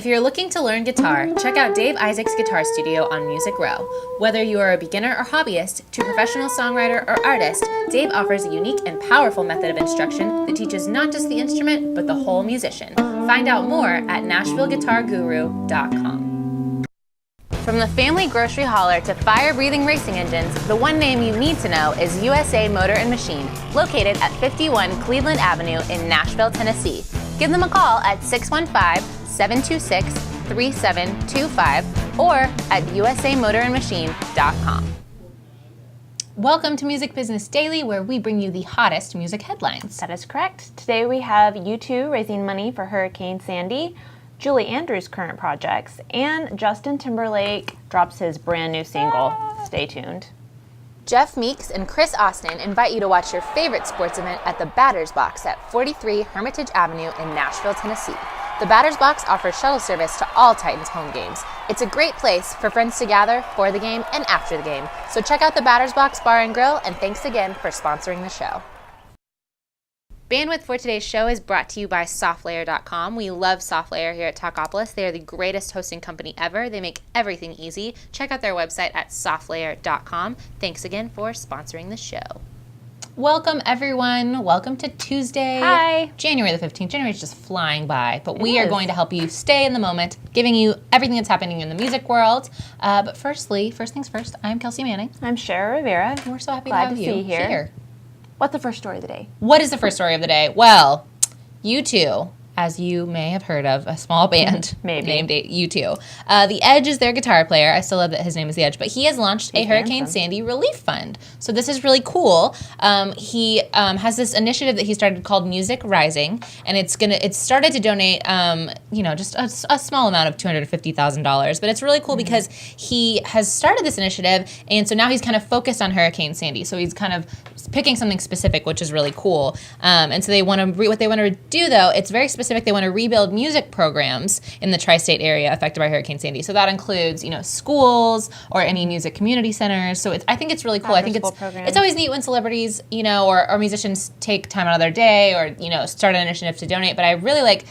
If you're looking to learn guitar, check out Dave Isaac's Guitar Studio on Music Row. Whether you are a beginner or hobbyist, to professional songwriter or artist, Dave offers a unique and powerful method of instruction that teaches not just the instrument, but the whole musician. Find out more at NashvilleGuitarGuru.com. From the family grocery hauler to fire-breathing racing engines, the one name you need to know is USA Motor and Machine, located at 51 Cleveland Avenue in Nashville, Tennessee. Give them a call at 615-726-3725 or at usamotorandmachine.com. Welcome to Music Business Daily, where we bring you the hottest music headlines. That is correct. Today we have U2 raising money for Hurricane Sandy, Julie Andrews' current projects, and Justin Timberlake drops his brand new single. Stay tuned. Jeff Meeks and Chris Austin invite you to watch your favorite sports event at the Batter's Box at 43 Hermitage Avenue in Nashville, Tennessee. The Batter's Box offers shuttle service to all Titans home games. It's a great place for friends to gather for the game and after the game. So check out the Batter's Box Bar and Grill, and thanks again for sponsoring the show. Bandwidth for today's show is brought to you by SoftLayer.com. We love SoftLayer here at Talkopolis. They are the greatest hosting company ever. They make everything easy. Check out their website at SoftLayer.com. Thanks again for sponsoring the show. Welcome, everyone. Welcome to Tuesday. Hi. January the 15th. January is just flying by, but we are going to help you stay in the moment, giving you everything that's happening in the music world. But first things first, I'm Kelsey Manning. I'm Shara Rivera. And we're so happy Glad to have to you see you here. What's the first story of the day? What is the first story of the day? Well, U2, as you may have heard of, a small band named U2. The Edge is their guitar player. I still love that his name is The Edge, but he has launched a Hurricane Sandy relief fund. So this is really cool. He has this initiative that he started called Music Rising, and it's started to donate, just a small amount of $250,000. But it's really cool because he has started this initiative, and so now he's kind of focused on Hurricane Sandy. So he's kind of picking something specific, which is really cool. And so what they want to do, though, it's very specific. They want to rebuild music programs in the tri-state area affected by Hurricane Sandy. So that includes, schools or any music community centers. So I think it's really cool. I think it's always neat when celebrities, or musicians take time out of their day or, start an initiative to donate. But I really like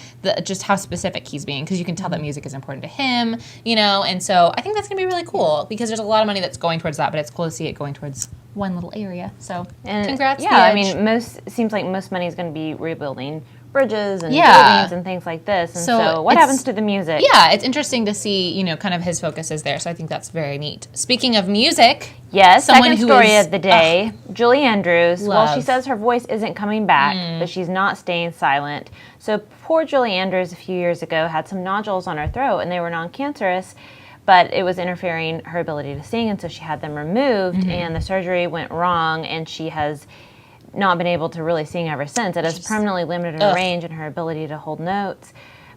just how specific he's being, because you can tell that music is important to him, and so I think that's going to be really cool because there's a lot of money that's going towards that, but it's cool to see it going towards one little area. So congrats. Yeah, I mean, seems like most money is going to be rebuilding bridges and buildings and things like this. And so what happens to the music? Yeah, it's interesting to see, kind of his focus is there. So I think that's very neat. Speaking of music, yes, second story of the day, Julie Andrews. Well, she says her voice isn't coming back, but she's not staying silent. So poor Julie Andrews a few years ago had some nodules on her throat, and they were non-cancerous, but it was interfering her ability to sing, and so she had them removed, and the surgery went wrong, and she has not been able to really sing ever since. It has permanently limited her range and her ability to hold notes.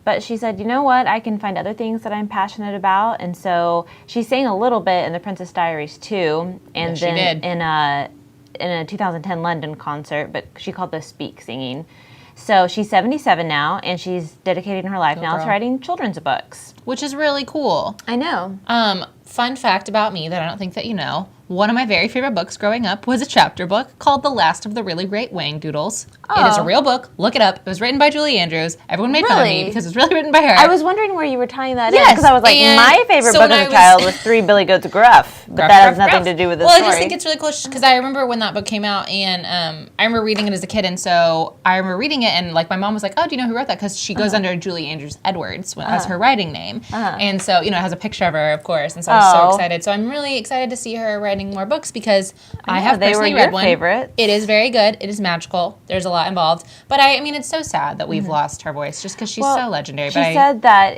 But she said, you know what, I can find other things that I'm passionate about. And so she sang a little bit in the Princess Diaries too, and then in a 2010 London concert, but she called those speak singing. So she's 77 now, and she's dedicating her life now to writing children's books. Which is really cool. I know. Fun fact about me that I don't think that you know, one of my very favorite books growing up was a chapter book called The Last of the Really Great Wang Doodles. Oh. It is a real book. Look it up. It was written by Julie Andrews. Everyone made fun of me because it's really written by her. I was wondering where you were tying that in, because I was like, my favorite book as a child was Three Billy Goats Gruff, but that has nothing to do with this story. Well, I just think it's really cool because I remember when that book came out, and I remember reading it as a kid, and so I remember reading it, and my mom was like, oh, do you know who wrote that? Because she goes under Julie Andrews Edwards as her writing name. And so, it has a picture of her, of course, and so I was so excited. So I'm really excited to see her writing more books because I have personally read one. Favorites. It is very good. It is magical. There's a lot involved. But I mean, it's so sad that we've lost her voice just because she's so legendary. She said that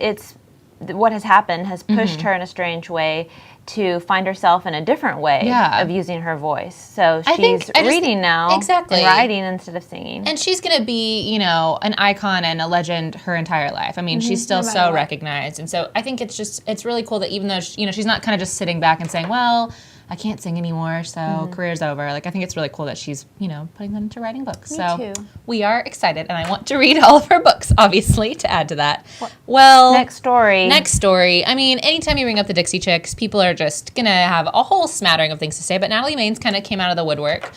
what has happened has pushed her in a strange way to find herself in a different way of using her voice. So she's reading now and writing instead of singing. And she's going to be, an icon and a legend her entire life. I mean, she's still so recognized. And so I think it's really cool that even though, she's not kind of just sitting back and saying, well, I can't sing anymore, so career's over. Like, I think it's really cool that she's, you know, putting them into writing books. Me so too. We are excited, and I want to read all of her books, obviously, to add to that. Well, next story. I mean, anytime you bring up the Dixie Chicks, people are just going to have a whole smattering of things to say, but Natalie Maines kind of came out of the woodwork.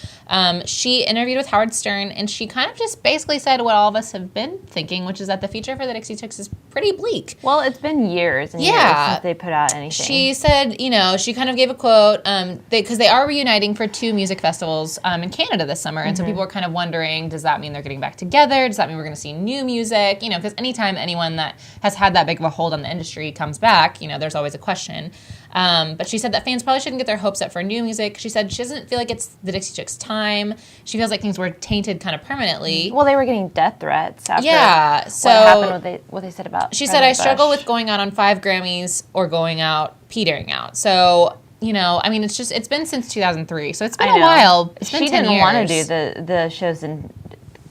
She interviewed with Howard Stern, and she kind of just basically said what all of us have been thinking, which is that the future for the Dixie Chicks is pretty bleak. Well, it's been years and years since they put out anything. She said, you know, she kind of gave a quote, because they are reuniting for 2 music festivals in Canada this summer, and so people are kind of wondering, does that mean they're getting back together? Does that mean we're going to see new music? You know, because anytime anyone that has had that big of a hold on the industry comes back, you know, there's always a question. But she said that fans probably shouldn't get their hopes up for new music. She said she doesn't feel like it's the Dixie Chicks' time. She feels like things were tainted kind of permanently. Well, they were getting death threats after so what happened, what they said about She said, I struggle with going out on 5 Grammys or going out, petering out. So, you know, I mean, it's been since 2003, so it's been a while. It's been 10 years. She didn't want to do the shows in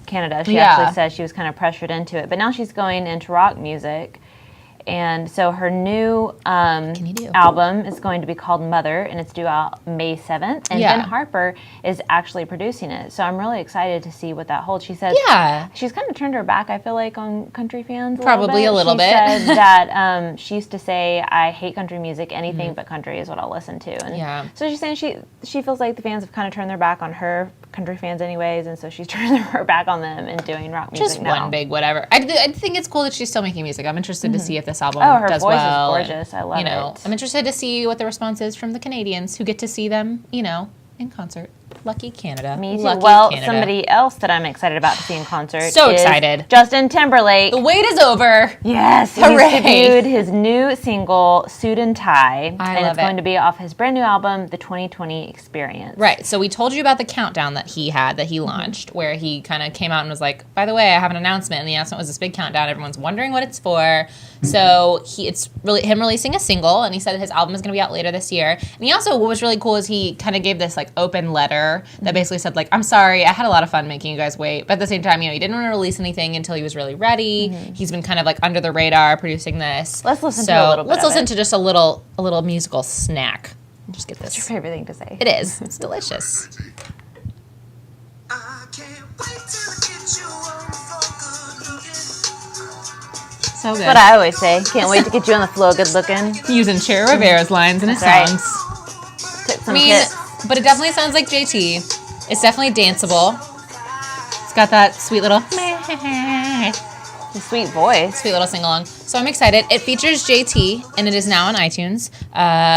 Canada. She actually said she was kind of pressured into it. But now she's going into rock music. And so her new album is going to be called Mother, and it's due out May 7th. And Ben Harper is actually producing it. So I'm really excited to see what that holds. She said she's kind of turned her back, I feel like, on country fans Probably a little bit. She said that she used to say, I hate country music. Anything but country is what I'll listen to. And so she's saying she feels like the fans have kind of turned their back on her, country fans anyways, and so she's turning her back on them and doing rock music Just now. one big whatever. I think it's cool that she's still making music. I'm interested to see if this album her does voice well. is gorgeous. I love it. I'm interested to see what the response is from the Canadians who get to see them, you know, in concert. Lucky Canada. Me too. Lucky Canada. Somebody else that I'm excited about to see in concert So excited. Justin Timberlake. The wait is over. Yes. Hooray. He debuted his new single, Suit and Tie. And it's going to be off his brand new album, The 2020 Experience. Right. So we told you about the countdown that he launched, where he kind of came out and was like, by the way, I have an announcement. And the announcement was this big countdown. Everyone's wondering what it's for. So it's really him releasing a single, and he said his album is going to be out later this year. And he also, what was really cool is he kind of gave this like open letter that basically said like, I'm sorry, I had a lot of fun making you guys wait, but at the same time, you know, he didn't want to release anything until he was really ready. He's been kind of like under the radar producing this. Let's listen to a little bit. Let's listen to just a little musical snack. Just get this. What's your favorite thing to say? It is. It's delicious. I can't wait till I get you on the floor, good looking. So good. That's what I always say. Can't wait to get you on the floor, good looking. Using Cher Rivera's lines in his songs. Took some tips. But it definitely sounds like JT. It's definitely danceable. It's got that sweet little Sweet voice. Sweet little sing-along. So I'm excited. It features JT, and it is now on iTunes.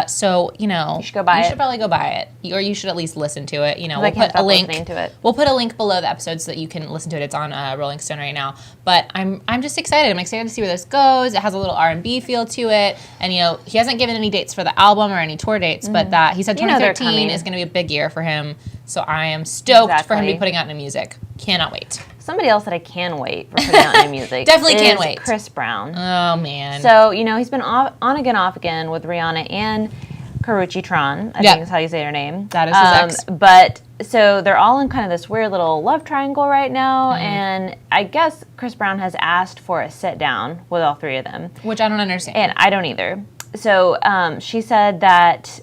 So, you know. You should go buy it. You should probably go buy it. Or you should at least listen to it. You know, we'll put a link to it. We'll put a link below the episode so that you can listen to it. It's on Rolling Stone right now. But I'm just excited. I'm excited to see where this goes. It has a little R&B feel to it. And, you know, he hasn't given any dates for the album or any tour dates, but that he said 2013 is going to be a big year for him. So I am stoked for him to be putting out new music. Cannot wait. Somebody else that I can wait for putting out new music Definitely can't wait. Chris Brown. Oh, man. So, you know, he's been on again, off again with Rihanna and Karrueche Tron, I think is how you say her name. That is his ex. But, so they're all in kind of this weird little love triangle right now, and I guess Chris Brown has asked for a sit-down with all 3 of them. Which I don't understand. And I don't either. So she said that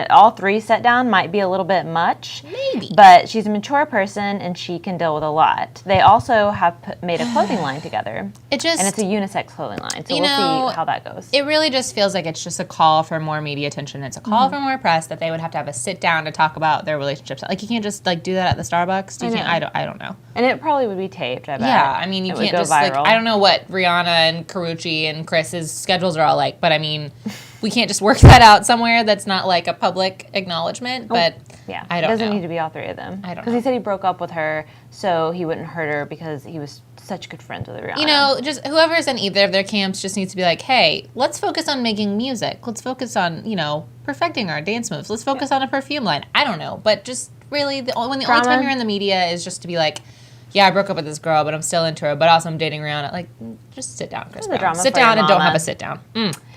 all 3 sit down might be a little bit much. Maybe. But she's a mature person and she can deal with a lot. They also have made a clothing line together. And it's a unisex clothing line. So we'll see how that goes. It really just feels like it's just a call for more media attention. It's a call for more press that they would have to have a sit down to talk about their relationships. Like you can't just like do that at the Starbucks. I don't know. And it probably would be taped, I bet. Yeah, I mean you can't just viral. Like I don't know what Rihanna and Karrueche and Chris's schedules are all like, but I mean we can't just work that out somewhere that's not like a public acknowledgement, but yeah, I don't know. It doesn't need to be all 3 of them. I don't know. Because he said he broke up with her so he wouldn't hurt her because he was such good friends with Rihanna. You know, just whoever's in either of their camps just needs to be like, hey, let's focus on making music. Let's focus on, you know, perfecting our dance moves. Let's focus on a perfume line. I don't know, but just really, the only time you're in the media is just to be like, yeah, I broke up with this girl, but I'm still into her. But also, I'm dating Rihanna. Like, just sit down, Chris Brown. Sit down and don't have a sit down.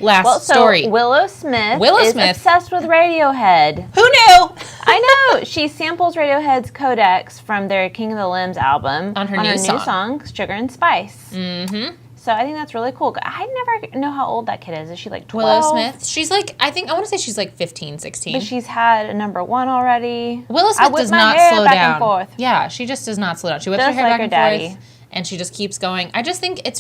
Last story. Willow Smith is obsessed with Radiohead. Who knew? I know. She samples Radiohead's Codex from their King of the Limbs album on her new song, Sugar and Spice. Mm-hmm. So I think that's really cool. I never know how old that kid is. Is she like 12? Willow Smith. She's like, I want to say she's like 15, 16. But she's had a number 1 already. Willow Smith does not slow back down. And forth. Yeah, she just does not slow down. She whips her hair back and forth, and she just keeps going. I just think it's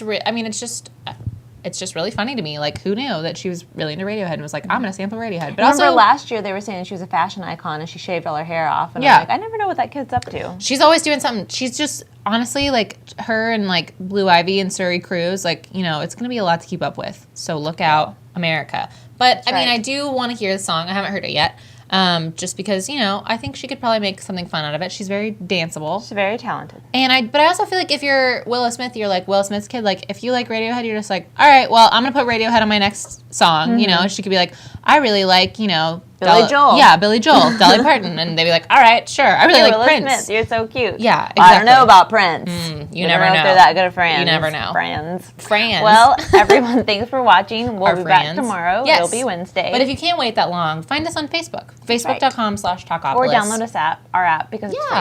just really funny to me. Like, who knew that she was really into Radiohead and was like, I'm going to sample Radiohead. But remember last year they were saying she was a fashion icon and she shaved all her hair off. And I'm like, I never know what that kid's up to. She's always doing something. She's just, honestly, like, her and, like, Blue Ivy and Surrey Cruise, like, you know, it's going to be a lot to keep up with. So look out, America. But, I mean, I do want to hear the song. I haven't heard it yet. Just because, you know, I think she could probably make something fun out of it. She's very danceable. She's very talented. But I also feel like if you're Willow Smith, you're like Will Smith's kid. Like, if you like Radiohead, you're just like, all right, well, I'm going to put Radiohead on my next song. Mm-hmm. You know, she could be like, I really like, you know, Billy Joel. Yeah, Billy Joel, Dolly Parton. And they'd be like, all right, sure. I really like Willow Prince. Smith, you're so cute. Yeah, exactly. Well, I don't know about Prince. You never know. If they're that good of friends. You never know. Friends. Well, everyone, thanks for watching. We'll be back tomorrow. Yes. It'll be Wednesday. But if you can't wait that long, find us on Facebook. Facebook.com/Talkopolis. Or download our app, because it's free.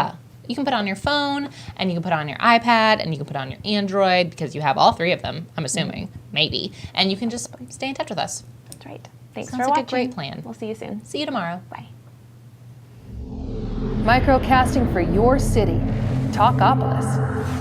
You can put it on your phone, and you can put it on your iPad, and you can put it on your Android, because you have all 3 of them, I'm assuming. Maybe. And you can just stay in touch with us. That's right. Thanks Sounds for like watching. a great plan. We'll see you soon. See you tomorrow. Bye. Microcasting for your city. Talkopolis.